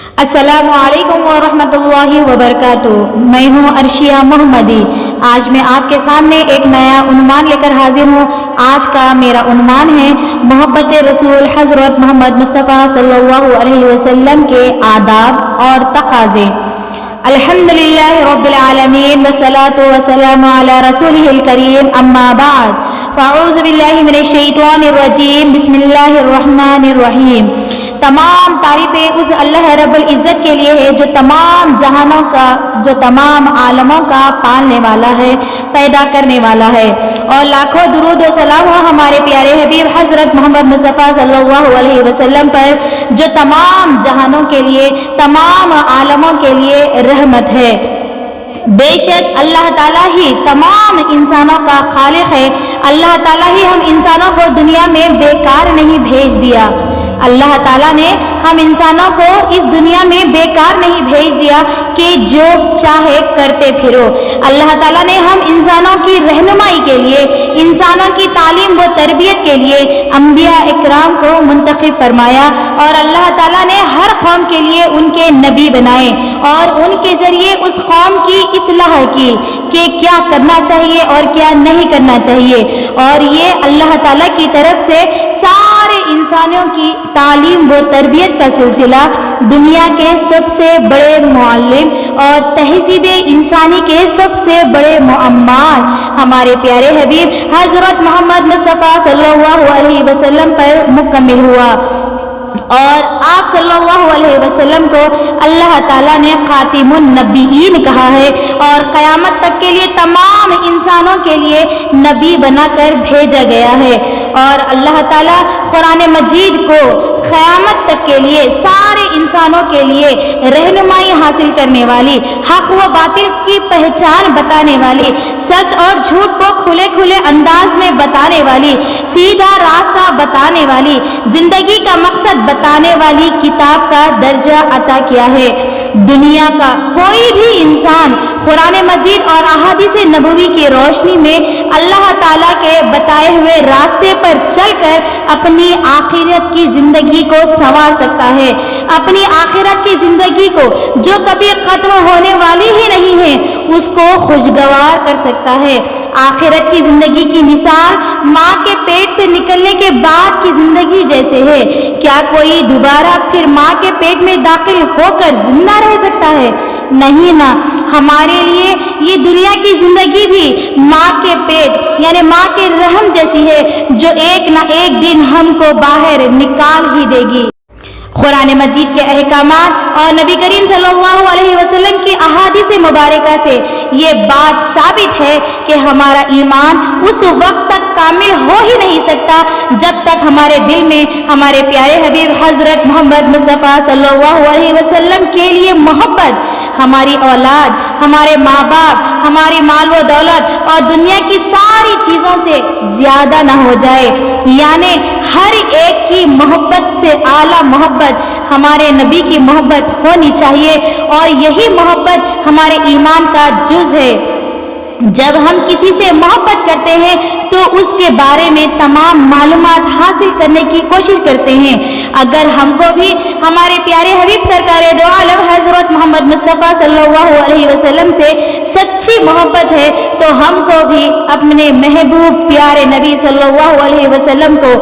السلام علیکم ورحمۃ اللہ وبرکاتہ۔ میں ہوں عرشیہ محمدی۔ آج میں آپ کے سامنے ایک نیا عنوان لے کر حاضر ہوں۔ آج کا میرا عنوان ہے محبت رسول حضرت محمد مصطفیٰ صلی اللہ علیہ وسلم کے آداب اور تقاضے۔ الحمدللہ رب العالمین والصلاة والسلام علی رسولہ الکریم، اما بعد فاعوذ باللہ من الشیطان الرجیم، بسم اللہ الرحمن الرحیم۔ تمام تعریفیں اس اللہ رب العزت کے لیے ہے جو تمام جہانوں کا، جو تمام عالموں کا پالنے والا ہے، پیدا کرنے والا ہے، اور لاکھوں درود و سلام ہو ہمارے پیارے حبیب حضرت محمد مصطفیٰ صلی اللہ علیہ وسلم پر، جو تمام جہانوں کے لیے، تمام عالموں کے لیے رحمت ہے۔ بے شک اللہ تعالیٰ ہی تمام انسانوں کا خالق ہے۔ اللہ تعالیٰ ہی ہم انسانوں کو دنیا میں بیکار نہیں بھیج دیا۔ اللہ تعالیٰ نے ہم انسانوں کو اس دنیا میں بیکار نہیں بھیج دیا کہ جو چاہے کرتے پھرو۔ اللہ تعالیٰ نے ہم انسانوں کی رہنمائی کے لیے، انسانوں کی تعلیم و تربیت کے لیے انبیاء اکرام کو منتخب فرمایا، اور اللہ تعالیٰ نے ہر قوم کے لیے ان کے نبی بنائے اور ان کے ذریعے اس قوم کی اصلاح کی کہ کیا کرنا چاہیے اور کیا نہیں کرنا چاہیے۔ اور یہ اللہ تعالیٰ کی طرف سے سارے انسانوں کی تعلیم و تربیت کا سلسلہ دنیا کے سب سے بڑے معلم اور تہذیب انسانی کے سب سے بڑے معمار ہمارے پیارے حبیب حضرت محمد مصطفیٰ صلی اللہ علیہ وسلم پر مکمل ہوا۔ اور آپ صلی اللہ علیہ وسلم کو اللہ تعالیٰ نے خاتم النبیین کہا ہے، اور قیامت تک کے لیے تمام انسانوں کے لیے نبی بنا کر بھیجا گیا ہے۔ اور اللہ تعالیٰ قرآن مجید کو قیامت تک کے لیے سارے انسانوں کے لیے رہنمائی حاصل کرنے والی، حق و باطل کی پہچان بتانے والی، سچ اور جھوٹ کو کھلے کھلے انداز میں بتانے والی، سیدھا راستہ بتانے والی، زندگی کا مقصد بتانے والی کتاب کا درجہ عطا کیا ہے۔ دنیا کا کوئی بھی انسان قرآن مجید اور احادیث نبوی کی روشنی میں اللہ تعالیٰ کے بتائے ہوئے راستے پر چل کر اپنی آخرت کی زندگی کو سنوار سکتا ہے، اپنی آخرت کی زندگی کو جو کبھی ختم ہونے والی ہی نہیں ہے اس کو خوشگوار کر سکتا ہے۔ آخرت کی زندگی کی مثال ماں کے پیٹ سے نکلنے کے بعد کی زندگی جیسے ہے۔ کیا کوئی دوبارہ پھر ماں کے پیٹ میں داخل ہو کر زندہ رہ سکتا ہے؟ نہیں نا۔ ہمارے لیے یہ دنیا کی زندگی بھی ماں کے پیٹ یعنی ماں کے رحم جیسی ہے، جو ایک نہ ایک دن ہم کو باہر نکال ہی دے گی۔ قرآن مجید کے احکامات اور نبی کریم صلی اللہ علیہ وسلم کی احادیث مبارکہ سے یہ بات ثابت ہے کہ ہمارا ایمان اس وقت تک کامل ہو ہی نہیں سکتا جب تک ہمارے دل میں ہمارے پیارے حبیب حضرت محمد مصطفیٰ صلی اللہ علیہ وسلم کے لیے محبت، ہماری اولاد، ہمارے ماں باپ، ہماری مال و دولت اور دنیا کی ساری چیزوں سے زیادہ نہ ہو جائے۔ یعنی ہر ایک کی محبت سے اعلیٰ محبت ہمارے نبی کی محبت ہونی چاہیے، اور یہی محبت ہمارے ایمان کا جز ہے۔ جب ہم کسی سے محبت کرتے ہیں تو اس کے بارے میں تمام معلومات حاصل کرنے کی کوشش کرتے ہیں۔ اگر ہم کو بھی ہمارے پیارے حبیب سرکار دو عالم حضرت محمد مصطفیٰ صلی اللہ علیہ وسلم سے سچی محبت ہے تو ہم کو بھی اپنے محبوب پیارے نبی صلی اللہ علیہ وسلم کو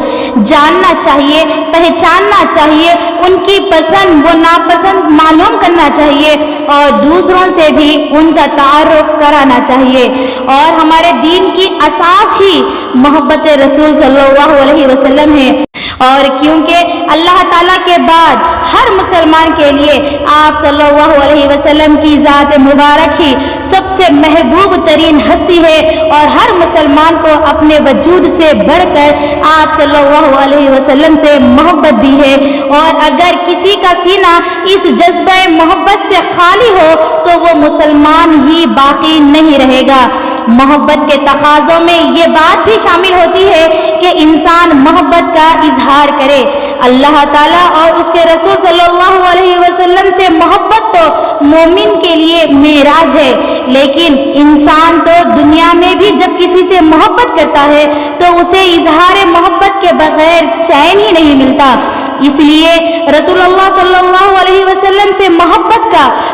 جاننا چاہیے، پہچاننا چاہیے، ان کی پسند و ناپسند معلوم کرنا چاہیے، اور دوسروں سے بھی ان کا تعارف کرانا چاہیے۔ اور ہمارے دین کی اساس ہی محبت رسول صلی اللہ علیہ وسلم ہے، اور کیونکہ اللہ تعالیٰ کے بعد ہر مسلمان کے لیے آپ صلی اللہ علیہ وسلم کی ذات مبارک ہی سب سے محبوب ترین ہستی ہے، اور ہر مسلمان کو اپنے وجود سے بڑھ کر آپ صلی اللہ علیہ وسلم سے محبت بھی ہے۔ اور اگر کسی کا سینہ اس جذبہ محبت سے خالی ہو تو وہ مسلمان ہی باقی نہیں رہے گا۔ محبت کے تقاضوں میں یہ بات بھی شامل ہوتی ہے کہ انسان محبت کا اظہار کرے۔ اللہ تعالیٰ اور اس کے رسول صلی اللہ علیہ وسلم سے محبت تو مومن کے لیے معراج ہے، لیکن انسان تو دنیا میں بھی جب کسی سے محبت کرتا ہے تو اسے اظہار محبت کے بغیر چین ہی نہیں ملتا۔ اس لیے رسول اللہ صلی اللہ علیہ وسلم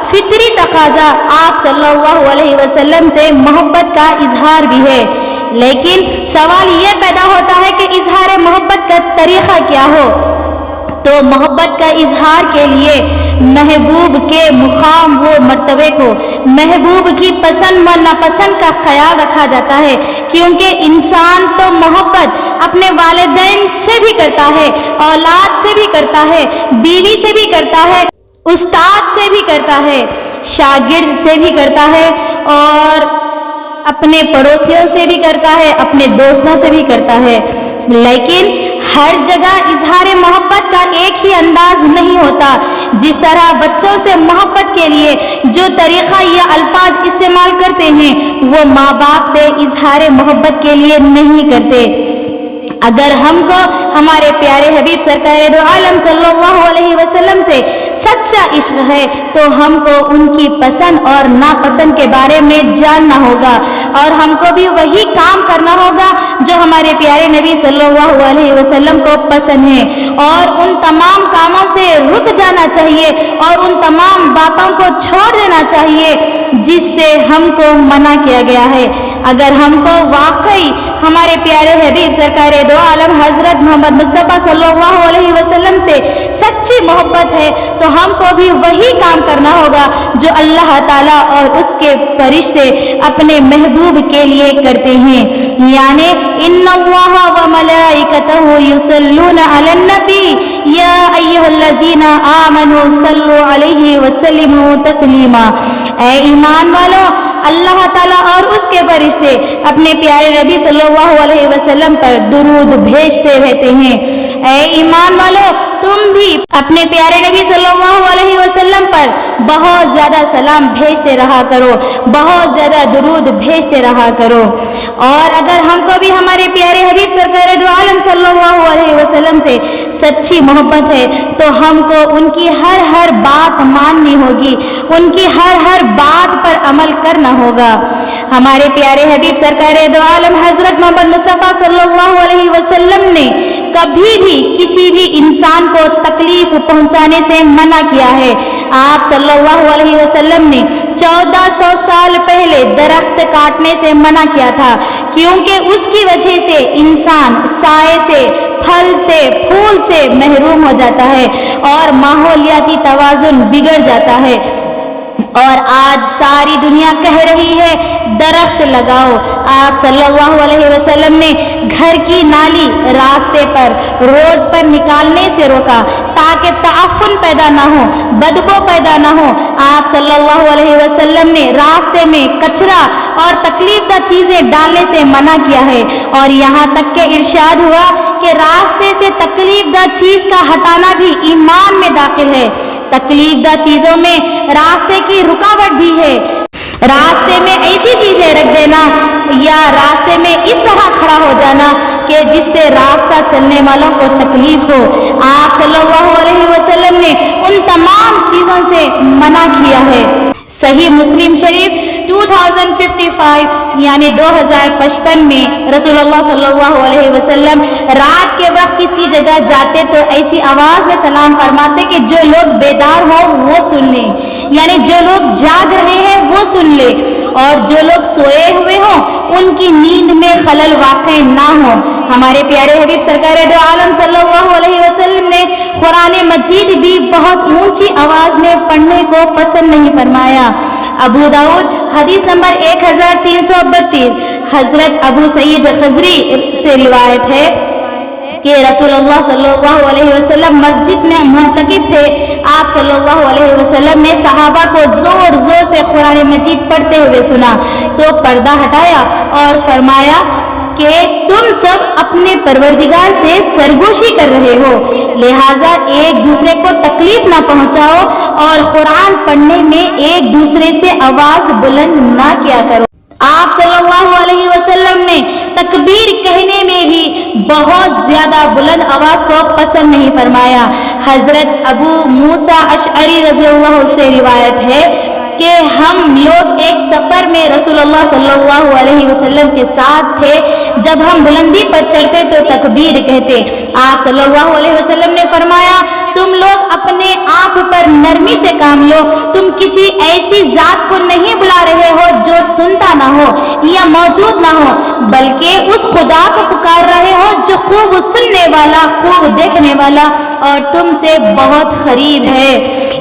فطری تقاضا آپ صلی اللہ علیہ وسلم سے محبت کا اظہار بھی ہے، لیکن سوال یہ پیدا ہوتا ہے کہ اظہار محبت کا طریقہ کیا ہو؟ تو محبت کا اظہار کے لیے محبوب کے مقام و مرتبے کو، محبوب کی پسند و ناپسند کا خیال رکھا جاتا ہے، کیونکہ انسان تو محبت اپنے والدین سے بھی کرتا ہے، اولاد سے بھی کرتا ہے، بیوی سے بھی کرتا ہے، استاد سے بھی کرتا ہے، شاگرد سے بھی کرتا ہے، اور اپنے پڑوسیوں سے بھی کرتا ہے، اپنے دوستوں سے بھی کرتا ہے۔ لیکن ہر جگہ اظہار محبت کا ایک ہی انداز نہیں ہوتا۔ جس طرح بچوں سے محبت کے لیے جو طریقہ یا الفاظ استعمال کرتے ہیں وہ ماں باپ سے اظہار محبت کے لیے نہیں کرتے۔ اگر ہم کو ہمارے پیارے حبیب سرکار دو عالم صلی اللہ علیہ وسلم سے سچا عشق ہے تو ہم کو ان کی پسند اور ناپسند کے بارے میں جاننا ہوگا، اور ہم کو بھی وہی کام کرنا ہوگا جو ہمارے پیارے نبی صلی اللہ علیہ وسلم کو پسند ہے، اور ان تمام کاموں سے رک جانا چاہیے اور ان تمام باتوں کو چھوڑ دینا چاہیے جس سے ہم کو منع کیا گیا ہے۔ اگر ہم کو واقعی ہمارے پیارے حبیب سرکار دو عالم حضرت محمد مصطفیٰ صلی اللہ علیہ وسلم سے سچی محبت ہے تو ہم کو بھی وہی کام کرنا ہوگا جو اللہ تعالیٰ اور اس کے فرشتے اپنے محبوب کے لیے کرتے ہیں، یعنی ان اللہ و ملائکتہ یصلون علی النبی یا ایھا الذین آمنوا صلوا علیہ وسلموا تسلیما۔ اے ایمان والو، اللہ تعالیٰ اور اس کے فرشتے اپنے پیارے نبی صلی اللہ علیہ وسلم پر درود بھیجتے رہتے ہیں۔ اے ایمان والو، تم بھی اپنے پیارے نبی صلی اللہ علیہ وسلم پر بہت زیادہ سلام بھیجتے رہا کرو، بہت زیادہ درود بھیجتے رہا کرو۔ اور اگر ہم کو بھی ہمارے پیارے حبیب سرکار دو عالم صلی اللہ علیہ وسلم سے سچی محبت ہے تو ہم کو ان کی ہر بات ماننی ہوگی، ان کی ہر بات پر عمل کرنا ہوگا۔ ہمارے پیارے حبیب سرکار دو عالم حضرت محمد مصطفیٰ صلی اللہ علیہ وسلم نے کبھی بھی کسی بھی انسان کو تکلیف پہنچانے سے منع کیا ہے۔ آپ صلی اللہ علیہ وسلم نے 1400 سال پہلے درخت کاٹنے سے منع کیا تھا، کیونکہ اس کی وجہ سے انسان سائے سے، پھل سے، پھول سے محروم ہو جاتا ہے اور ماحولیاتی توازن بگڑ جاتا ہے۔ اور آج ساری دنیا کہہ رہی ہے درخت لگاؤ۔ آپ صلی اللہ علیہ وسلم نے گھر کی نالی راستے پر، روڈ پر نکالنے سے روکا تاکہ تعفن پیدا نہ ہو، بدبو پیدا نہ ہو۔ آپ صلی اللہ علیہ وسلم نے راستے میں کچرا اور تکلیف دہ چیزیں ڈالنے سے منع کیا ہے، اور یہاں تک کہ ارشاد ہوا کہ راستے سے تکلیف دہ چیز کا ہٹانا بھی ایمان میں داخل ہے۔ تکلیف دہ چیزوں میں راستے کی رکاوٹ بھی ہے۔ راستے میں ایسی چیزیں رکھ دینا یا راستے میں اس طرح کھڑا ہو جانا کہ جس سے راستہ چلنے والوں کو تکلیف ہو، آپ صلی اللہ علیہ وسلم نے ان تمام چیزوں سے منع کیا ہے۔ صحیح مسلم شریف 2055 یعنی 2055 میں رسول اللہ صلی اللہ علیہ وسلم رات کے وقت کسی جگہ جاتے تو ایسی آواز میں سلام فرماتے کہ جو لوگ بیدار ہوں وہ سن لیں، یعنی جو لوگ جاگ رہے ہیں وہ سن لیں، اور جو لوگ سوئے ہوئے ہوں ان کی نیند میں خلل واقع نہ ہو۔ ہمارے پیارے حبیب سرکار دو عالم صلی اللہ علیہ وسلم نے قرآن مجید بھی بہت اونچی آواز میں پڑھنے کو پسند نہیں فرمایا۔ ابو داؤد حدیث نمبر 1332 حضرت ابو سعید خضری سے روایت ہے کہ رسول اللہ صلی اللہ علیہ وسلم مسجد میں معتکف تھے۔ آپ صلی اللہ علیہ وسلم نے صحابہ کو زور زور سے قرآن مجید پڑھتے ہوئے سنا تو پردہ ہٹایا اور فرمایا کہ تم سب اپنے پروردگار سے سرگوشی کر رہے ہو، لہٰذا ایک دوسرے کو تکلیف نہ پہنچاؤ اور قرآن پڑھنے میں ایک دوسرے سے آواز بلند نہ کیا کرو۔ آپ صلی اللہ علیہ وسلم نے تکبیر کہنے میں بھی بہت زیادہ بلند آواز کو پسند نہیں فرمایا۔ حضرت ابو موسیٰ اشعری رضی اللہ عنہ سے روایت ہے کہ ہم لوگ ایک سفر میں رسول اللہ صلی اللہ علیہ وسلم کے ساتھ تھے. جب ہم بلندی پر چڑھتے تو تکبیر کہتے. آپ صلی اللہ علیہ وسلم نے فرمایا تم لوگ اپنے آپ پر نرمی سے کام لو. تم کسی ایسی ذات کو نہیں بلا رہے ہو جو سنتا نہ ہو یا موجود نہ ہو، بلکہ اس خدا کو پکار رہے ہو جو خوب سننے والا، خوب دیکھنے والا اور تم سے بہت قریب ہے.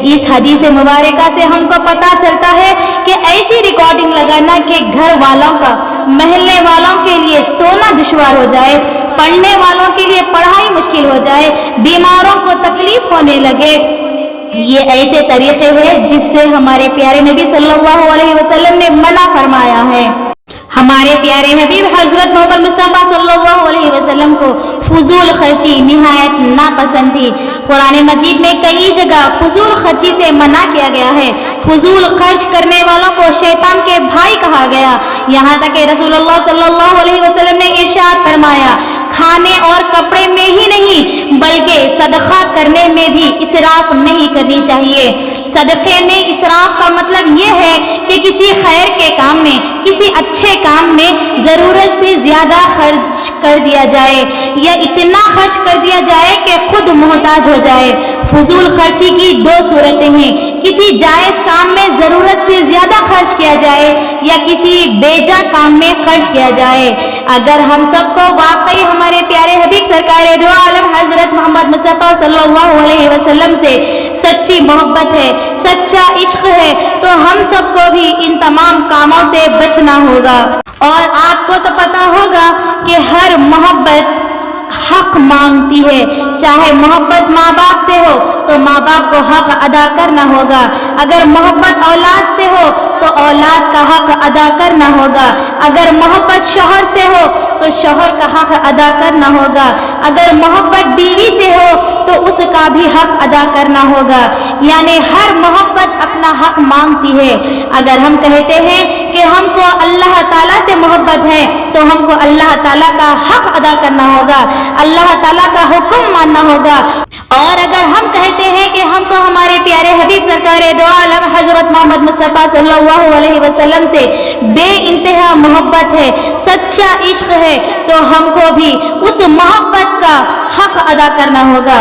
اس حدیث مبارکہ سے ہم کو پتہ چلتا ہے کہ ایسی ریکارڈنگ لگانا کہ گھر والوں کا، محلے والوں کے لیے سونا دشوار ہو جائے، پڑھنے والوں کے لیے پڑھائی مشکل ہو جائے، بیماروں کو تکلیف ہونے لگے، یہ ایسے طریقے ہیں جس سے ہمارے پیارے نبی صلی اللہ علیہ وسلم نے منع فرمایا ہے. ہمارے پیارے حبیب حضرت محمد مصطفیٰ صلی اللہ علیہ وسلم کو فضول خرچی نہایت ناپسند تھی. قرآن مجید میں کئی جگہ فضول خرچی سے منع کیا گیا ہے. فضول خرچ کرنے والوں کو شیطان کے بھائی کہا گیا. یہاں تک کہ رسول اللہ صلی اللہ علیہ وسلم نے ارشاد فرمایا کھانے اور کپڑے میں ہی نہیں بلکہ صدقہ کرنے میں بھی اسراف نہیں کرنی چاہیے. صدقے میں اسراف کا مطلب یہ ہے کہ کسی خیر کے کام میں، کسی اچھے کام میں ضرورت سے زیادہ خرچ کر دیا جائے یا اتنا خرچ کر دیا جائے کہ خود محتاج ہو جائے. فضول خرچی کی دو صورتیں ہیں، کسی جائز کام میں ضرورت سے زیادہ خرچ کیا جائے یا کسی بیجا کام میں خرچ کیا جائے. اگر ہم سب کو واقعی ہمارے پیارے حبیب سرکار دو عالم حضرت محمد مصطفیٰ صلی اللہ علیہ وسلم سے سچی محبت ہے، سچا عشق ہے، تو ہم سب کو بھی ان تمام کاموں سے بچنا ہوگا. اور آپ کو تو پتہ ہوگا کہ ہر محبت حق مانگتی ہے. چاہے محبت ماں باپ سے ہو تو ماں باپ کو حق ادا کرنا ہوگا. اگر محبت اولاد سے ہو تو اولاد کا حق ادا کرنا ہوگا. اگر محبت شوہر سے ہو تو شوہر کا حق ادا کرنا ہوگا. اگر محبت بیوی سے ہو تو اس کا بھی حق ادا کرنا ہوگا. یعنی ہر محبت اپنا حق مانگتی ہے. اگر ہم کہتے ہیں کہ ہم کو اللہ تعالیٰ سے محبت ہے تو ہم کو اللہ تعالیٰ کا حق ادا کرنا ہوگا، اللہ تعالیٰ کا حکم ماننا ہوگا. اور اگر ہم کہتے ہیں کہ ہم کو ہمارے پیارے حبیب سرکار دو عالم حضرت محمد مصطفیٰ صلی اللہ علیہ وسلم سے بے انتہا محبت ہے، سچا عشق ہے، تو ہم کو بھی اس محبت کا حق ادا کرنا ہوگا.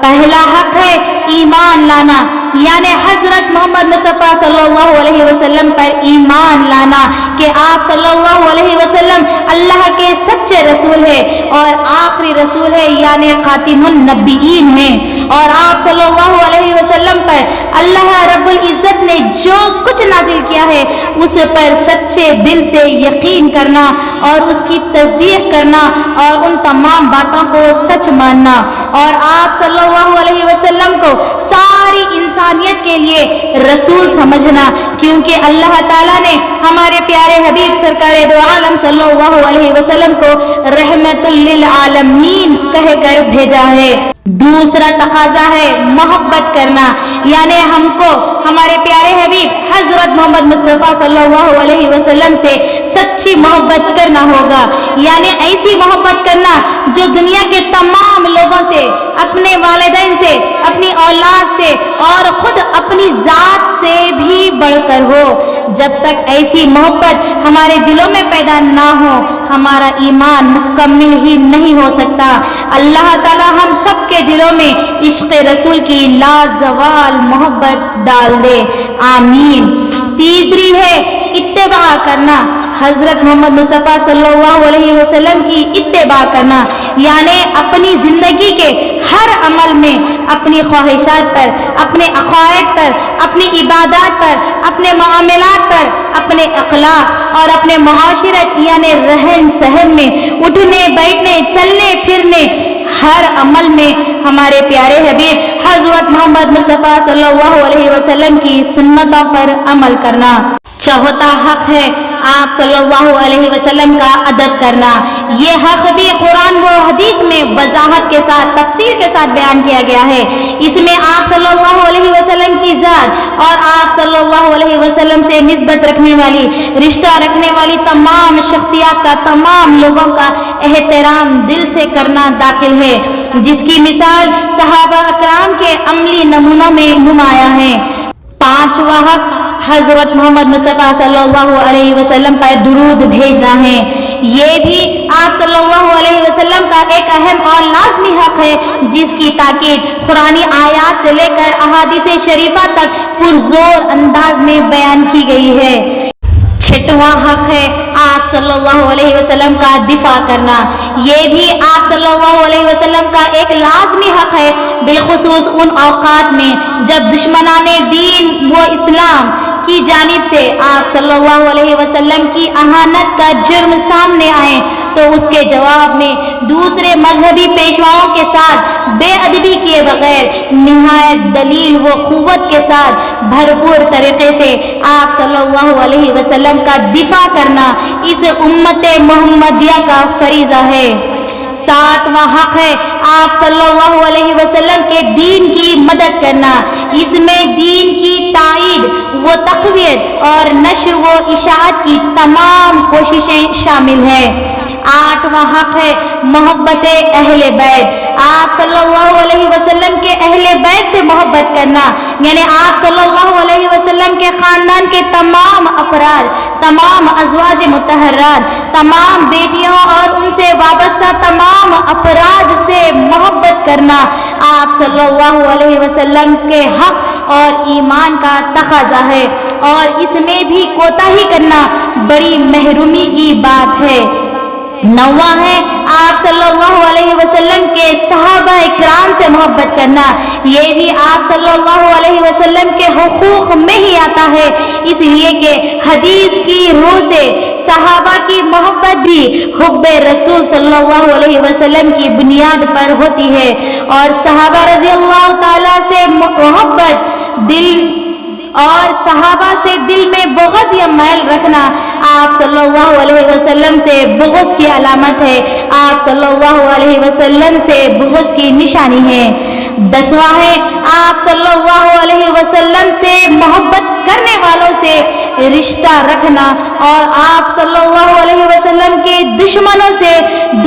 پہلا حق ہے ایمان لانا، یعنی حضرت محمد مصطفیٰ صلی اللہ علیہ وسلم پر ایمان لانا کہ آپ صلی اللہ علیہ وسلم اللہ کے سچے رسول ہیں اور آخری رسول ہے، یعنی خاتم النبیین ہیں. اور آپ صلی اللہ علیہ وسلم پر اللہ رب العزت نے جو کچھ نازل کیا ہے اس پر سچے دل سے یقین کرنا اور اس کی تصدیق کرنا اور ان تمام باتوں کو سچ ماننا. اور آپ صلی اللہ علیہ وسلم کو ساری انسانیت کے لیے رسول سمجھنا، کیونکہ اللہ تعالیٰ نے ہمارے پیارے حبیب سرکار دو عالم صلی اللہ علیہ وسلم کو رحمت للعالمین کہہ کر بھیجا ہے. دوسرا تقاضا ہے محبت کرنا، یعنی ہم کو ہمارے پیارے حبیب حضرت محمد مصطفیٰ صلی اللہ علیہ وسلم سے سچی محبت کرنا ہوگا. یعنی ایسی محبت کرنا جو دنیا کے تمام لوگوں سے، اپنے والدین سے، اپنی اولاد سے اور خود اپنی ذات سے بھی بڑھ کر ہو. جب تک ایسی محبت ہمارے دلوں میں پیدا نہ ہو ہمارا ایمان مکمل ہی نہیں ہو سکتا. اللہ تعالی ہم سب کے دلوں میں عشق رسول کی لازوال محبت ڈال دے، آمین. تیسری ہے اتباع کرنا، حضرت محمد مصطفیٰ صلی اللہ علیہ وسلم کی اتباع کرنا، یعنی اپنی زندگی کے ہر عمل میں اپنی خواہشات پر، اپنے عقائد پر، اپنی عبادات پر، اپنے معاملات پر، اپنے اخلاق اور اپنے معاشرت یعنی رہن سہن میں، اٹھنے بیٹھنے چلنے پھرنے ہر عمل میں ہمارے پیارے حبیب حضرت محمد مصطفیٰ صلی اللہ علیہ وسلم کی سنتوں پر عمل کرنا. چوتھا حق ہے آپ صلی اللہ علیہ وسلم کا ادب کرنا. یہ حق بھی قرآن و حدیث میں وضاحت کے ساتھ، تفصیل کے ساتھ بیان کیا گیا ہے. اس میں آپ صلی اللہ علیہ وسلم کی ذات اور آپ صلی اللہ علیہ وسلم سے نسبت رکھنے والی، رشتہ رکھنے والی تمام شخصیات کا، تمام لوگوں کا احترام دل سے کرنا داخل ہے، جس کی مثال صحابہ اکرام کے عملی نمونوں میں نمایاں ہے. پانچواں حق حضرت محمد مصطفیٰ صلی اللہ علیہ وسلم پر درود بھیجنا ہے۔ یہ بھی آپ صلی اللہ علیہ وسلم کا ایک اہم اور لازمی حق ہے، جس کی تاکید قرآنی آیات سے لے کر احادیث شریفہ تک پرزور انداز میں بیان کی گئی ہے۔ چھٹواں حق ہے آپ صلی اللہ علیہ وسلم کا دفاع کرنا۔ یہ بھی آپ صلی اللہ علیہ وسلم کا ایک لازمی حق ہے، بالخصوص ان اوقات میں جب دشمنان دین و اسلام کی جانب سے آپ صلی اللہ علیہ وسلم کی اہانت کا جرم سامنے آئے تو اس کے جواب میں دوسرے مذہبی پیشواؤں کے ساتھ بے ادبی کیے بغیر نہایت دلیل و قوت کے ساتھ بھرپور طریقے سے آپ صلی اللہ علیہ وسلم کا دفاع کرنا اس امت محمدیہ کا فریضہ ہے۔ ساتواں حق ہے آپ صلی اللہ علیہ وسلم کے دین کی مدد کرنا۔ اس میں دین کی تائید و تقویت اور نشر و اشاعت کی تمام کوششیں شامل ہیں۔ آٹھواں حق ہے محبت اہل بیت۔ آپ صلی اللہ علیہ وسلم کے اہل بیت سے محبت کرنا، یعنی آپ صلی اللہ علیہ وسلم کے خاندان کے تمام افراد، تمام ازواج مطہرات، تمام بیٹیوں اور ان سے وابستہ تمام افراد سے محبت کرنا آپ صلی اللہ علیہ وسلم کے حق اور ایمان کا تقاضا ہے، اور اس میں بھی کوتاہی کرنا بڑی محرومی کی بات ہے۔ نواں ہے آپ صلی اللہ علیہ وسلم کے صحابہ اکرام سے محبت کرنا۔ یہ بھی آپ صلی اللہ علیہ وسلم کے حقوق میں ہی آتا ہے، اس لیے کہ حدیث کی روح سے صحابہ کی محبت بھی حب رسول صلی اللہ علیہ وسلم کی بنیاد پر ہوتی ہے، اور صحابہ رضی اللہ تعالیٰ سے محبت اور صحابہ سے دل میں بغض یا میل رکھنا آپ صلی اللہ علیہ وسلم سے بغض کی علامت ہے، آپ صلی اللہ علیہ وسلم سے بغض کی نشانی ہے۔ دسواں ہے آپ صلی اللہ علیہ وسلم سے محبت کرنے والوں سے رشتہ رکھنا، اور آپ صلی اللہ علیہ وسلم کے دشمنوں سے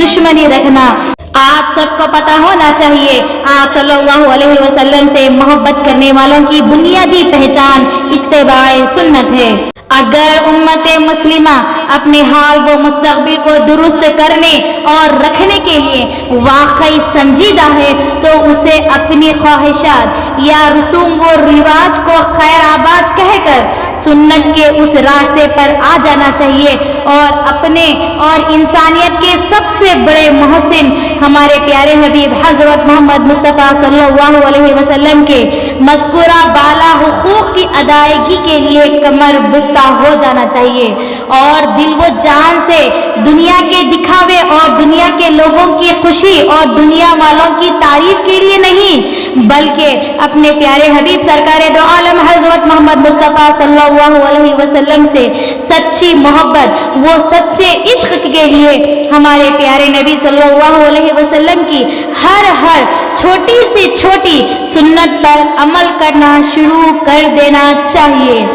دشمنی رکھنا۔ آپ سب کو پتہ ہونا چاہیے آپ صلی اللہ علیہ وسلم سے محبت کرنے والوں کی بنیادی پہچان اتباع سنت ہے۔ اگر امت مسلمہ اپنے حال و مستقبل کو درست کرنے اور رکھنے کے لیے واقعی سنجیدہ ہے تو اسے اپنی خواہشات یا رسوم و رواج کو خیر آباد کہہ کر سنت کے اس راستے پر آ جانا چاہیے، اور اپنے اور انسانیت کے سب سے بڑے محسن ہمارے پیارے حبیب حضرت محمد مصطفیٰ صلی اللہ علیہ وسلم کے مذکورہ بالا حقوق کی ادائیگی کے لیے کمر بستہ ہو جانا چاہیے، اور دل و جان سے دنیا کے دکھاوے اور دنیا کے لوگوں کی خوشی اور دنیا والوں کی تعریف کے لیے نہیں، بلکہ اپنے پیارے حبیب سرکار دو عالم حضرت محمد مصطفیٰ صلی اللہ علیہ وسلم سے سچی محبت، وہ سچے عشق کے لیے ہمارے پیارے نبی صلی اللہ علیہ وسلم کی ہر چھوٹی سے چھوٹی سنت پر عمل کرنا شروع کر دینا چاہیے۔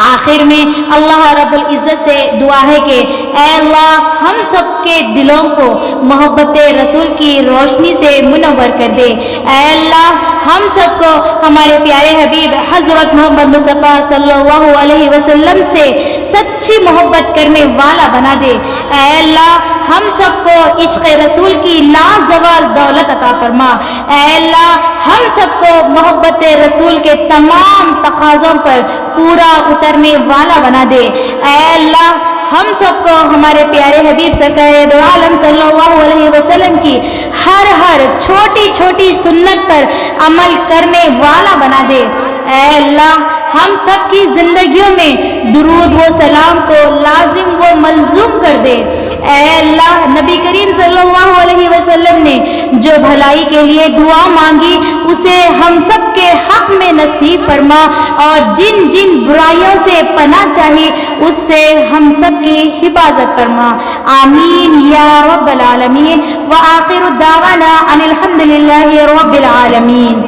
آخر میں اللہ رب العزت سے دعا ہے کہ اے اللہ ہم سب کے دلوں کو محبت رسول کی روشنی سے منور کر دے۔ اے اللہ ہم سب کو ہمارے پیارے حبیب حضرت محمد مصطفیٰ صلی اللہ علیہ وسلم سے سچی محبت کرنے والا بنا دے۔ اے اللہ ہم سب کو عشق رسول کی لازوال دولت عطا فرما۔ اے اللہ ہم سب کو محبت رسول کے تمام تقاضوں پر پورا اترنے والا بنا دے۔ اے اللہ ہم سب کو ہمارے پیارے حبیب سرکار دو عالم صلی اللہ علیہ وسلم کی ہر چھوٹی چھوٹی سنت پر عمل کرنے والا بنا دے۔ اے اللہ ہم سب کی زندگیوں میں درود و سلام کو لازم و ملزوم کر دے۔ اے اللہ نبی کریم صلی اللہ علیہ وسلم نے جو بھلائی کے لیے دعا مانگی اسے ہم سب کے حق میں نصیب فرما، اور جن جن برائیوں سے پناہ چاہی اس سے ہم سب کی حفاظت فرما۔ آمین یا رب العالمین۔ وآخر دعوانا ان الحمد للہ رب العالمین۔